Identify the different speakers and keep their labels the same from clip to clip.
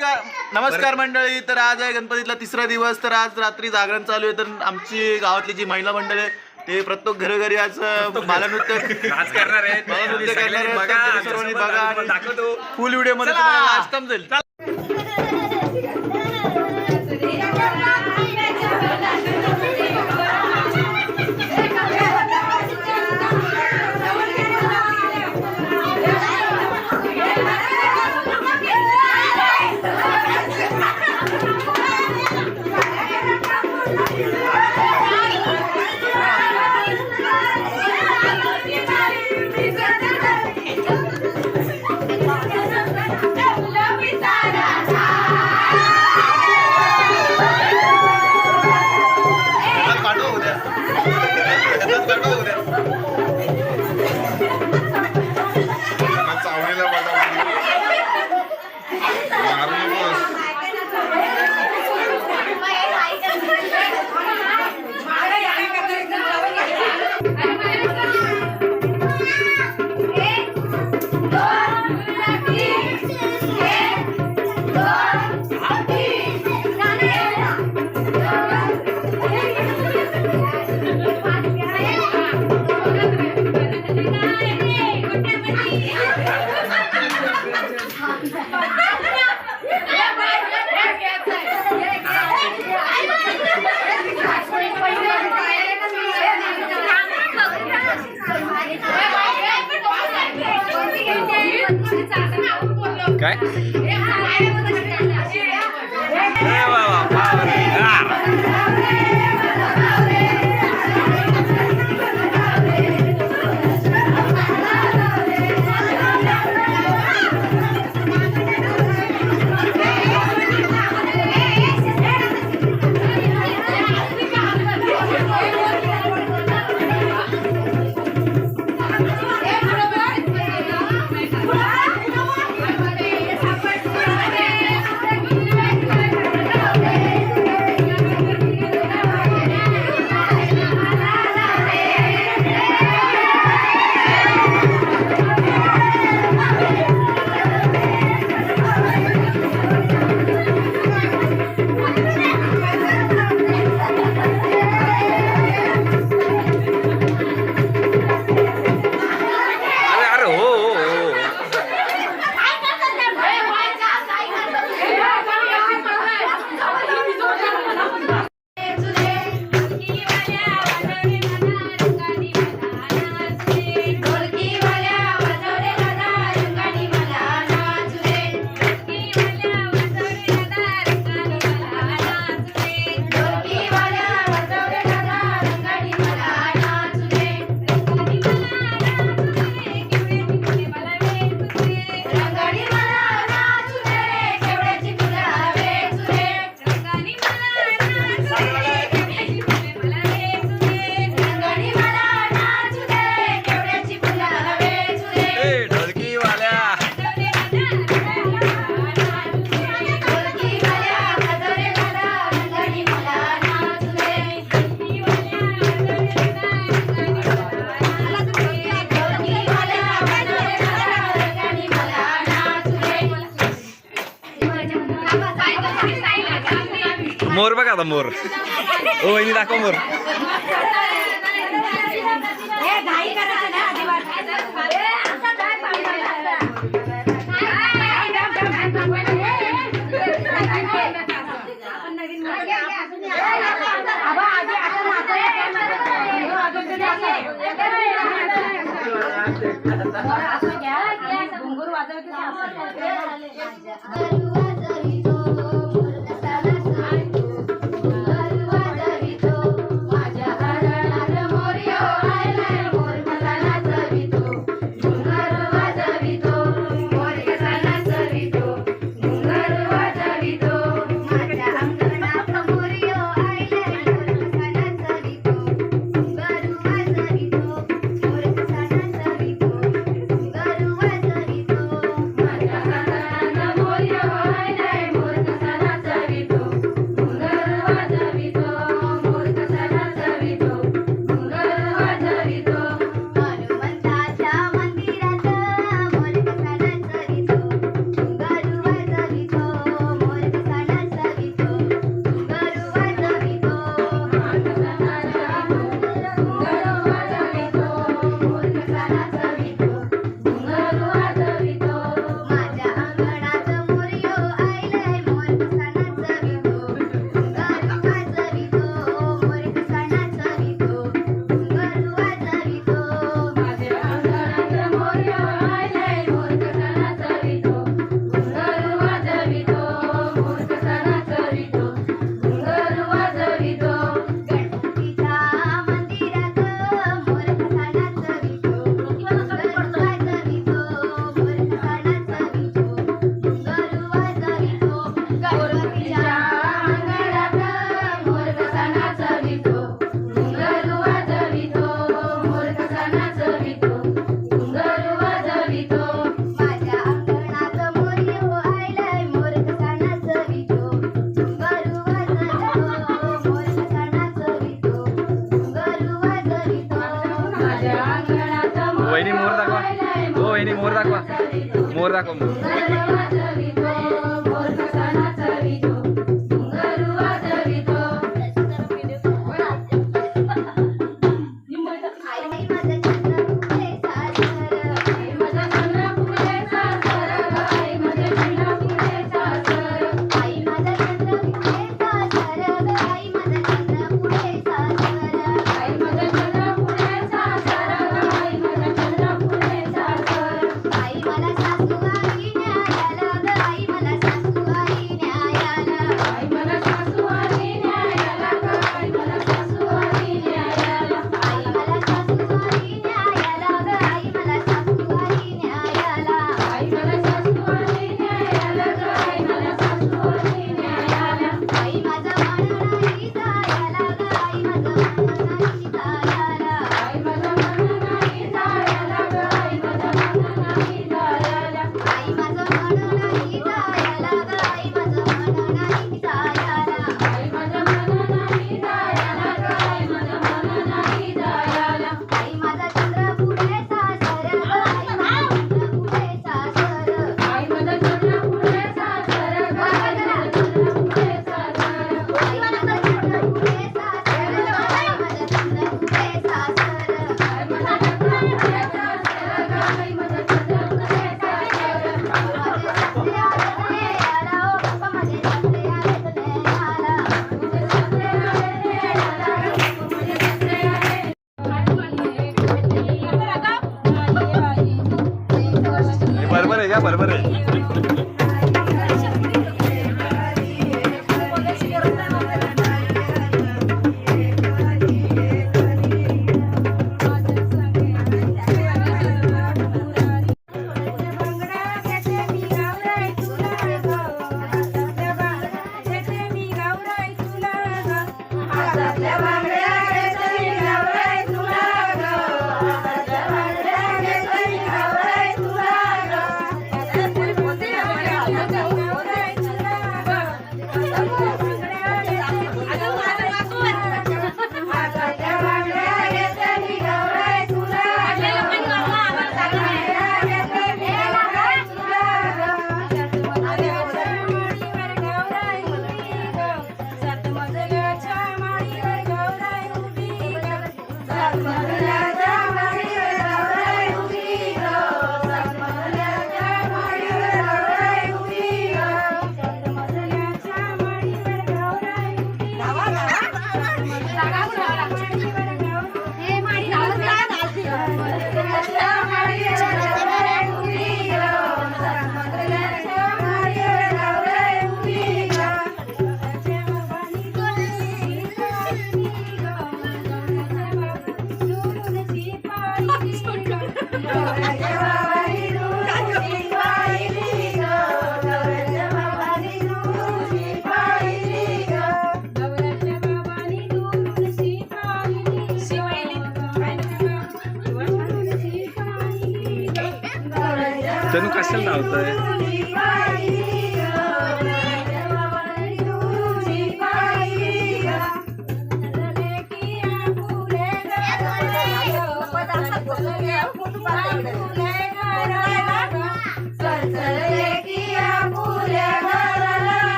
Speaker 1: नमस्कार मंडळी. तर आज आहे गणपतीतला तिसरा दिवस. तर आज रात्री जागरण चालू आहे. तर आमची गावातली जी महिला मंडळ आहे ते प्रत्येक घरोघरी आज बालनृत्य करणार आहेत. सर्वांनी बघा आणि फुल व्हिडिओ मध्ये तुम्हाला आज समजेल. काय मोर बघा आता मोर. ओ वहिनी दाखव मोर.
Speaker 2: Morio दाखव मग. बरोबर आहे का? बरोबर आहे. तनु कशाला लावतोय?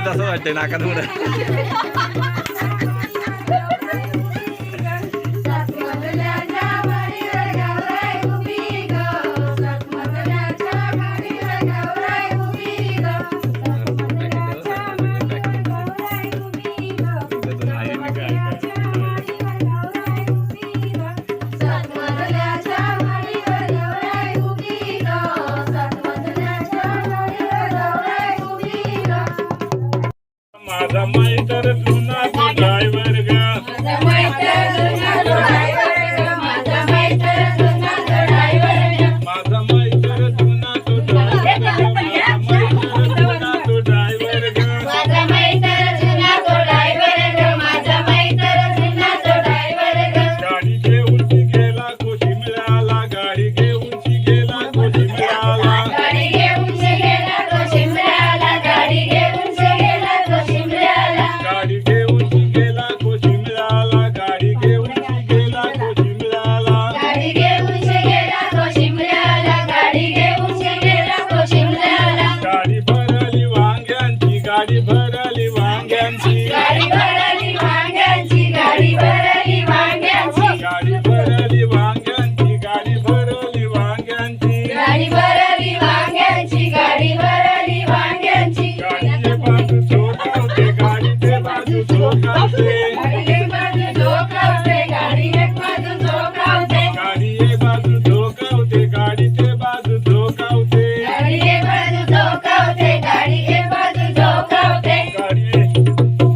Speaker 2: तसं वाटतंय नाकात उडत.
Speaker 3: माझा मैतर जुना तो ड्रायव्हर ग
Speaker 4: माझा मैतर जुना तो ड्रायव्हर ग माझा मैतर जुना तो ड्रायव्हर ग
Speaker 3: माझा मैतर जुना तो ड्रायव्हर ग
Speaker 4: माझा मैतर जुना तो ड्रायव्हर ग माझा मैतर जुना तो ड्रायव्हर ग
Speaker 3: गाडी घेऊन ती गेला कोशिमल्याला गाडी घेऊन ती गेला कोशिमल्याला
Speaker 4: गाडी घेऊन गेला तो शिमल्याला गाडी घेऊन गेला तो शिमल्याला
Speaker 3: गाडी घेऊन ती गेला कोशिमल्याला गाडी घेऊन ती गेला कोशिमल्याला
Speaker 4: गाडी घेऊन गेला तो शिमल्याला गाडी घेऊन गेला तो शिमल्याला
Speaker 3: गाडी भरली वांग्यांची गाडी भरली वांग्यांची
Speaker 4: गाडी भरली वांग्यांची गाडी भरली वांग्यांची
Speaker 3: गाडी भरली वांग्यांची गाडी भरली वांग्यांची
Speaker 4: गाडी भरली वांग्यांची गाडी भरली वांग्यांची
Speaker 3: गाडीचे बाजू झोकावते गाडीचे बाजू झोकावते
Speaker 4: गाडी एक बाजू झोकावते गाडी एक बाजू झोकावते
Speaker 3: गाडी एक बाजू झोकावते गाडीचे बाजू झोकावते
Speaker 4: गाडी एक बाजू झोकावते गाडी एक बाजू झोकावते
Speaker 3: गाडी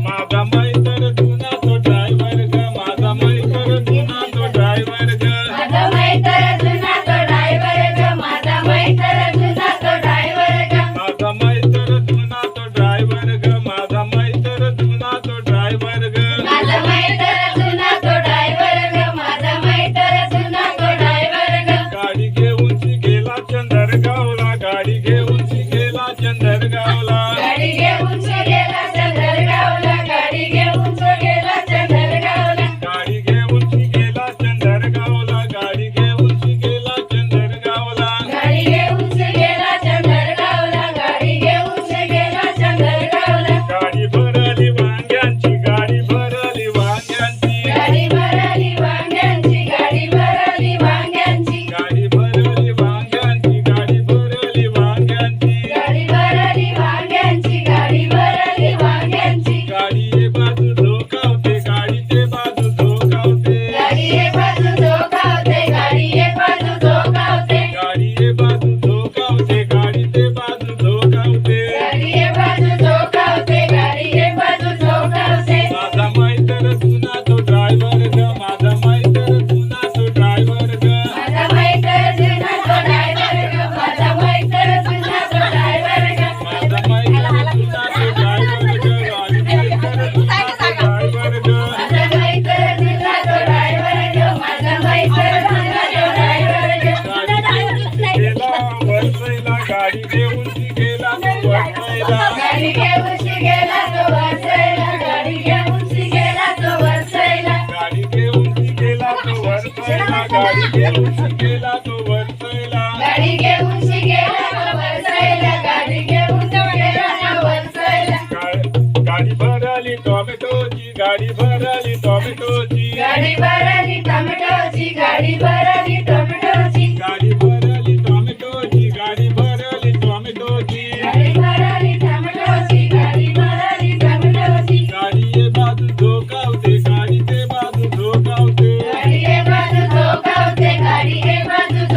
Speaker 3: माझा मैतर जुना तो ड्रायव्हर ग माझा मैतर जुना तो ड्रायव्हर ग
Speaker 4: माझा मैतर जुना तो ड्रायव्हर ग माझा मैतर जुना तो ड्रायव्हर ग
Speaker 3: माझा मैतर जुना तो ड्रायव्हर ग माझा मैतर जुना तो ड्रायव्हर ग
Speaker 4: माझा मैतर जुना तो ड्रायव्हर ग माझा मैतर जुना तो ड्रायव्हर ग
Speaker 3: गाडी घेऊन ती गेला चंदरगावला गाडी घेऊन ती गेला चंदरगावला
Speaker 4: गाडी घेऊन गेला चंदरगावला गाडी घेऊन गेला चंदरगावला
Speaker 3: गाडी घेऊन ती गेला चंदरगावला गाडी घेऊन ती गेला चंदरगावला
Speaker 4: गाडी घेऊन गेला चंदरगावला गाडी घेऊन गेला चंदरगावला
Speaker 3: गाडी भरली वांग्यांची गाडी भरली वांग्यांची
Speaker 4: गाडी भरली वांग्यांची गाडी भरली वांग्यांची
Speaker 3: गाडी भरली वांग्यांची गाडी भरली वांग्यांची
Speaker 4: गाडी भरली वांग्यांची गाडी भरली वांग्यांची
Speaker 3: गाडी एक बाजू झोकावते गाडीचे बाजू झोकावते
Speaker 4: गाडी एक बाजू झोकावते गाडी एक बाजू झोकावते
Speaker 3: गाडी एक बाजू झोकावते गाडीचे बाजू झोकावते
Speaker 4: गाडी एक बाजू झोकावते गाडी एक बाजू झोकावते
Speaker 3: माझा मैतर जुना तो ड्रायव्हर ग माझा मैतर जुना तो ड्रायव्हर ग
Speaker 4: माझा मैतर जुना तो ड्रायव्हर ग माझा मैतर जुना तो ड्रायव्हर ग
Speaker 3: माझा मैतर जुना तो ड्रायव्हर ग गाडी मैतर जुना तो ड्रायव्हर ग
Speaker 4: माझा मैतर जुना तो ड्रायव्हर ग माझा मैतर जुना तो ड्रायव्हर ग
Speaker 3: गेला वरसईला गाडी घेऊन ती गेला तो वरसईला
Speaker 4: गाडी घेऊन गेला तो वरसईला गाडी घेऊन गेला तो वरसईला
Speaker 3: गाडी घेऊन ती गेला तो वरसईला गाडी घेऊन ती गेला तो वरसईला
Speaker 4: गाडी घेऊन गेला तो वरसईला गाडी घेऊन गेला तो वरसईला
Speaker 3: गाडी भरली टोमॅटोची गाडी भरली टोमॅटोची
Speaker 4: गाडी भरली टोमॅटोची गाडी भरली टोमॅटोची
Speaker 3: गाडी भरली टोमॅटोची गाडी भरली टोमॅटोची
Speaker 4: गाडी भरली टोमॅटोची गाडी भरली टोमॅटोची
Speaker 3: गाडी एक बाजू झोकावते गाडीचे बाजू झोकावते
Speaker 4: गाडी एक बाजू झोकावते गाडी एक बाजू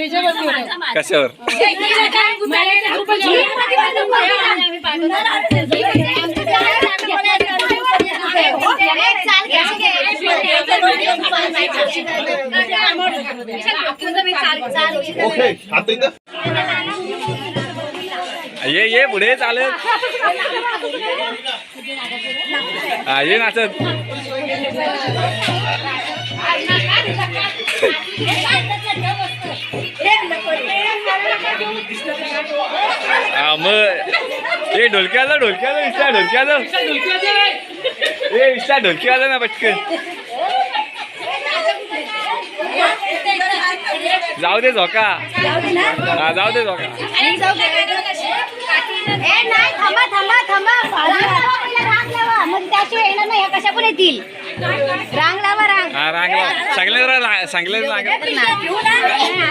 Speaker 2: कशावर
Speaker 1: ओके आता इथं
Speaker 2: ये पुढे चालत हा ये नाचत हा मग हे ढोलक्याला विचार ढोलक्याला ए विचार ढोलक्याला ना पटकन जाऊ दे झोका हा जाऊ दे झोका
Speaker 4: त्याशिवाय येणार नाही कशा पण येतील रांग लावा रांग
Speaker 2: हा रांग सांगले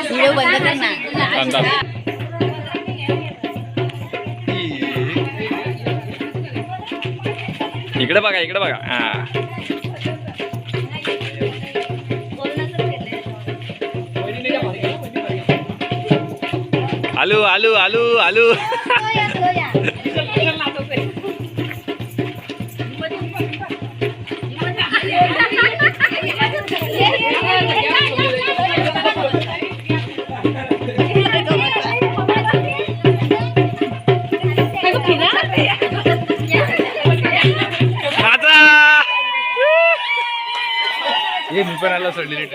Speaker 4: व्हिडिओ बंद कर ना
Speaker 2: इकडे बघा हा आलू आलू आलू आलू मी पण आला सोडलेली